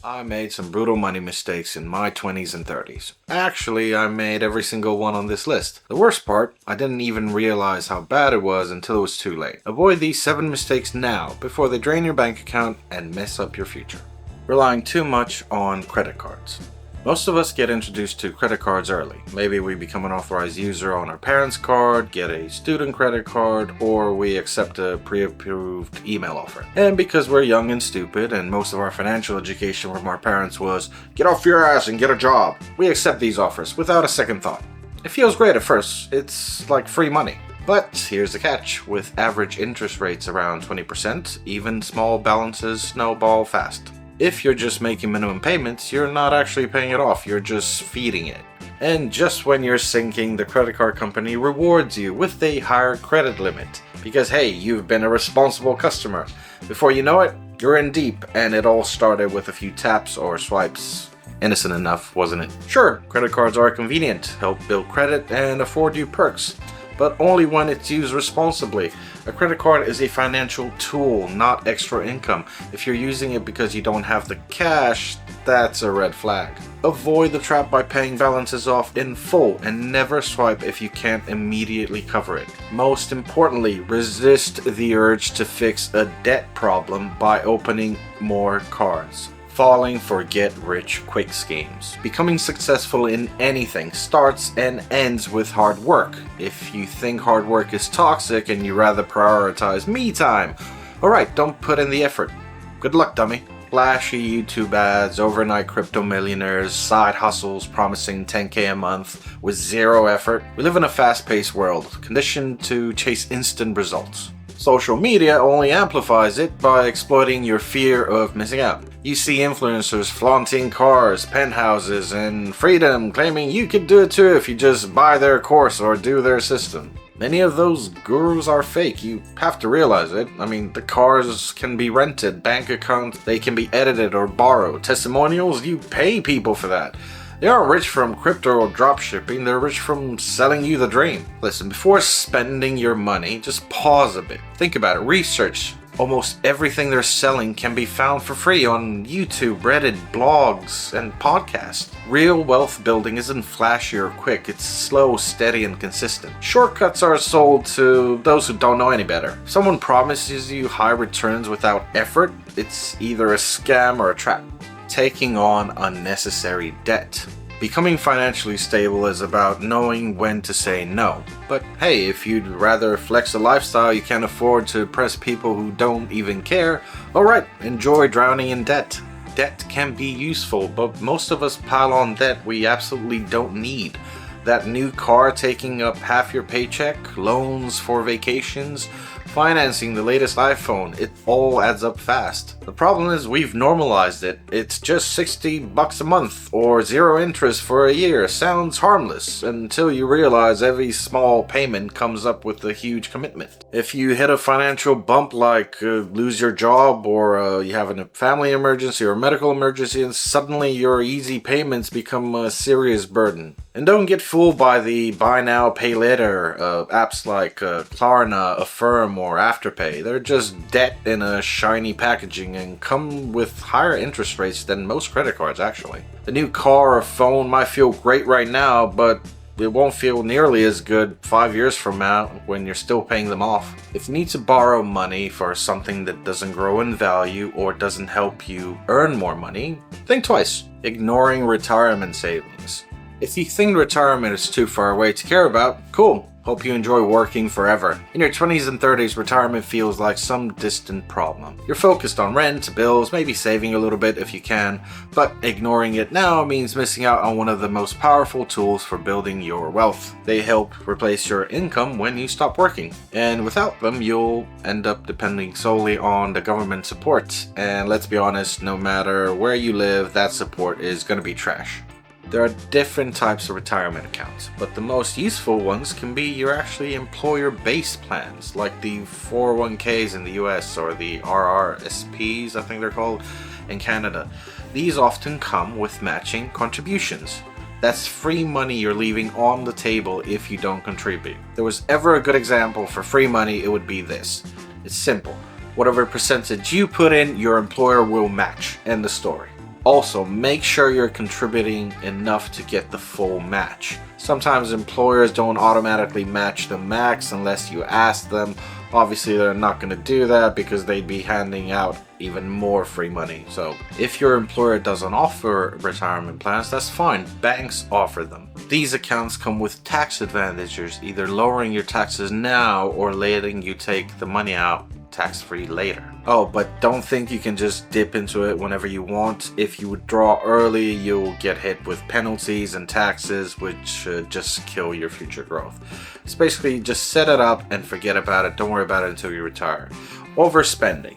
I made some brutal money mistakes in my 20s and 30s. Actually, I made every single one on this list. The worst part, I didn't even realize how bad it was until it was too late. Avoid these 7 mistakes now before they drain your bank account and mess up your future. Relying too much on credit cards. Most of us get introduced to credit cards early. Maybe we become an authorized user on our parents' card, get a student credit card, or we accept a pre-approved email offer. And because we're young and stupid, and most of our financial education from our parents was, get off your ass and get a job, we accept these offers without a second thought. It feels great at first, it's like free money. But here's the catch, with average interest rates around 20%, even small balances snowball fast. If you're just making minimum payments, you're not actually paying it off, you're just feeding it. And just when you're sinking, the credit card company rewards you with a higher credit limit. Because hey, you've been a responsible customer. Before you know it, you're in deep, and it all started with a few taps or swipes. Innocent enough, wasn't it? Sure, credit cards are convenient, help build credit, and afford you perks. But only when it's used responsibly. A credit card is a financial tool, not extra income. If you're using it because you don't have the cash, that's a red flag. Avoid the trap by paying balances off in full and never swipe if you can't immediately cover it. Most importantly, resist the urge to fix a debt problem by opening more cards. Falling for get-rich-quick schemes. Becoming successful in anything starts and ends with hard work. If you think hard work is toxic and you rather prioritize me time, alright, don't put in the effort. Good luck, dummy. Flashy YouTube ads, overnight crypto millionaires, side hustles promising 10k a month with zero effort. We live in a fast-paced world, conditioned to chase instant results. Social media only amplifies it by exploiting your fear of missing out. You see influencers flaunting cars, penthouses, and freedom, claiming you could do it too if you just buy their course or do their system. Many of those gurus are fake, you have to realize it. I mean, the cars can be rented, bank accounts, they can be edited or borrowed. Testimonials, you pay people for that. They aren't rich from crypto or dropshipping, they're rich from selling you the dream. Listen, before spending your money, just pause a bit. Think about it, research. Almost everything they're selling can be found for free on YouTube, Reddit, blogs, and podcasts. Real wealth building isn't flashy or quick, it's slow, steady, and consistent. Shortcuts are sold to those who don't know any better. If someone promises you high returns without effort, it's either a scam or a trap. Taking on unnecessary debt. Becoming financially stable is about knowing when to say no. But hey, if you'd rather flex a lifestyle you can't afford to impress people who don't even care, alright, enjoy drowning in debt. Debt can be useful, but most of us pile on debt we absolutely don't need. That new car taking up half your paycheck, loans for vacations, financing the latest iPhone, it all adds up fast. The problem is we've normalized it. It's just $60 a month or zero interest for a year. Sounds harmless until you realize every small payment comes up with a huge commitment. If you hit a financial bump like lose your job or you have a family emergency or medical emergency, and suddenly your easy payments become a serious burden. And don't get fooled by the buy now, pay later apps like Klarna, Affirm, or Afterpay. They're just debt in a shiny packaging and come with higher interest rates than most credit cards actually. The new car or phone might feel great right now, but it won't feel nearly as good 5 years from now when you're still paying them off. If you need to borrow money for something that doesn't grow in value or doesn't help you earn more money, think twice. Ignoring retirement savings. If you think retirement is too far away to care about, cool. Hope you enjoy working forever. In your 20s and 30s, retirement feels like some distant problem. You're focused on rent, bills, maybe saving a little bit if you can, but ignoring it now means missing out on one of the most powerful tools for building your wealth. They help replace your income when you stop working, and without them, you'll end up depending solely on the government support. And let's be honest, no matter where you live, that support is gonna be trash. There are different types of retirement accounts, but the most useful ones can be your actually employer-based plans, like the 401ks in the US or the RRSPs, I think they're called, in Canada. These often come with matching contributions. That's free money you're leaving on the table if you don't contribute. If there was ever a good example for free money, it would be this. It's simple. Whatever percentage you put in, your employer will match. End the story. Also, make sure you're contributing enough to get the full match. Sometimes employers don't automatically match the max unless you ask them. Obviously, they're not going to do that because they'd be handing out even more free money. So if your employer doesn't offer retirement plans, that's fine. Banks offer them. These accounts come with tax advantages, either lowering your taxes now or letting you take the money out tax-free later. Oh, but don't think you can just dip into it whenever you want. If you withdraw early, you'll get hit with penalties and taxes, which should just kill your future growth. It's basically just set it up and forget about it. Don't worry about it until you retire. Overspending.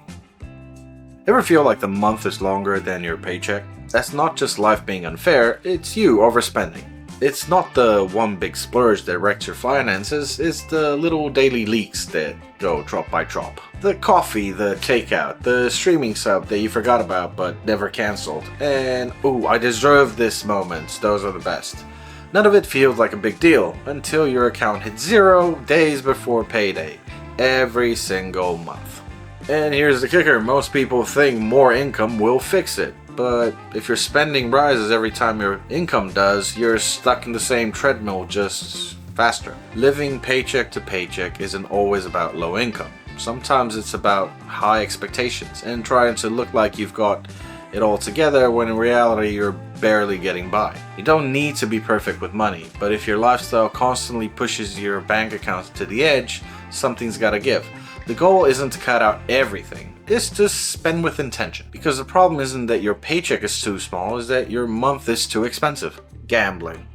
Ever feel like the month is longer than your paycheck? That's not just life being unfair, it's you overspending. It's not the one big splurge that wrecks your finances, it's the little daily leaks that go drop by drop. The coffee, the takeout, the streaming sub that you forgot about but never cancelled, and ooh, I deserve this moments, those are the best. None of it feels like a big deal until your account hits 0 days before payday, every single month. And here's the kicker, most people think more income will fix it. But if your spending rises every time your income does, you're stuck in the same treadmill, just faster. Living paycheck to paycheck isn't always about low income. Sometimes it's about high expectations and trying to look like you've got it all together when in reality you're barely getting by. You don't need to be perfect with money, but if your lifestyle constantly pushes your bank account to the edge, something's gotta give. The goal isn't to cut out everything, it's to spend with intention. Because the problem isn't that your paycheck is too small, it's that your month is too expensive. Gambling.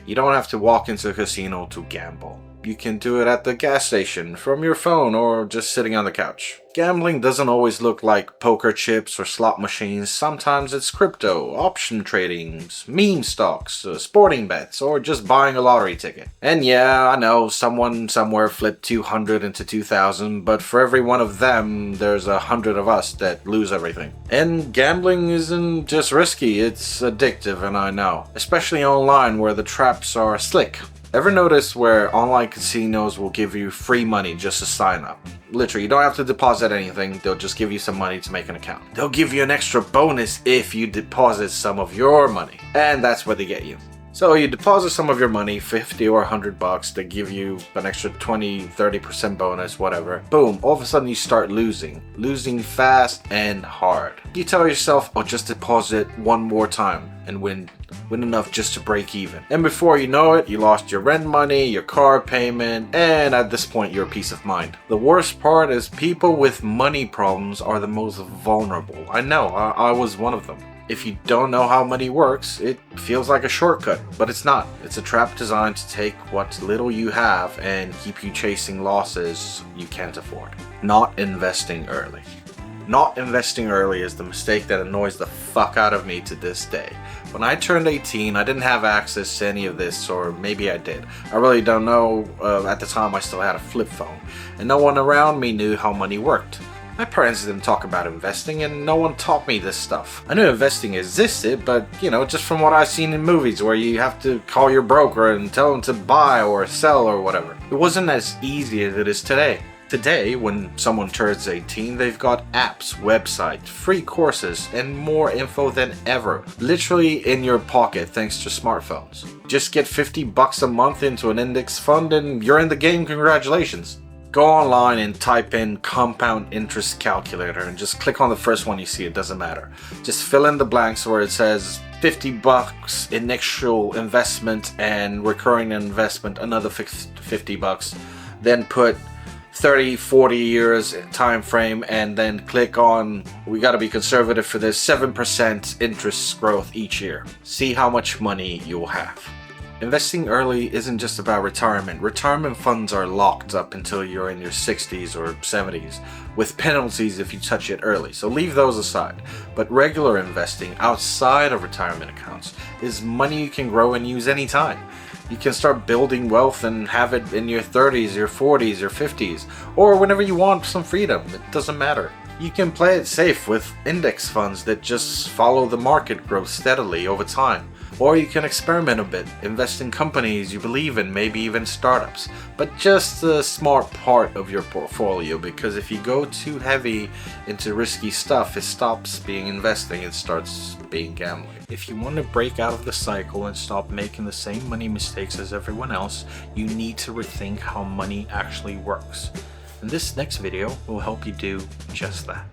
You don't have to walk into a casino to gamble. You can do it at the gas station, from your phone, or just sitting on the couch. Gambling doesn't always look like poker chips or slot machines. Sometimes it's crypto, option trading, meme stocks, sporting bets, or just buying a lottery ticket. And yeah, I know, someone somewhere flipped 200 into 2000, but for every one of them, there's 100 of us that lose everything. And gambling isn't just risky, it's addictive, and I know. Especially online where the traps are slick. Ever notice where online casinos will give you free money just to sign up? Literally, you don't have to deposit anything, they'll just give you some money to make an account. They'll give you an extra bonus if you deposit some of your money, and that's where they get you. So you deposit some of your money, 50 or 100 bucks, they give you an extra 20-30% bonus, whatever. Boom, all of a sudden you start losing fast and hard. You tell yourself, oh, just deposit one more time and win enough just to break even. And before you know it, you lost your rent money, your car payment, and at this point your peace of mind. The worst part is people with money problems are the most vulnerable. I know, I was one of them. If you don't know how money works, it feels like a shortcut, but it's not. It's a trap designed to take what little you have and keep you chasing losses you can't afford. Not investing early. Not investing early is the mistake that annoys the fuck out of me to this day. When I turned 18, I didn't have access to any of this, or maybe I did. I really don't know. At the time I still had a flip phone, and no one around me knew how money worked. My parents didn't talk about investing, and no one taught me this stuff. I knew investing existed, but just from what I've seen in movies where you have to call your broker and tell them to buy or sell or whatever. It wasn't as easy as it is today. Today, when someone turns 18, they've got apps, websites, free courses, and more info than ever. Literally in your pocket thanks to smartphones. Just get 50 bucks a month into an index fund and you're in the game, congratulations. Go online and type in compound interest calculator and just click on the first one you see, it doesn't matter. Just fill in the blanks where it says 50 bucks initial investment and recurring investment another 50 bucks. Then put 30-40 years time frame and then click on, we gotta be conservative for this, 7% interest growth each year. See how much money you'll have. Investing early isn't just about retirement. Retirement funds are locked up until you're in your 60s or 70s, with penalties if you touch it early, so leave those aside. But regular investing outside of retirement accounts is money you can grow and use anytime. You can start building wealth and have it in your 30s, your 40s, your 50s, or whenever you want some freedom. It doesn't matter. You can play it safe with index funds that just follow the market growth steadily over time. Or you can experiment a bit, invest in companies you believe in, maybe even startups. But just a smart part of your portfolio, because if you go too heavy into risky stuff, it stops being investing, it starts being gambling. If you want to break out of the cycle and stop making the same money mistakes as everyone else, you need to rethink how money actually works. And this next video will help you do just that.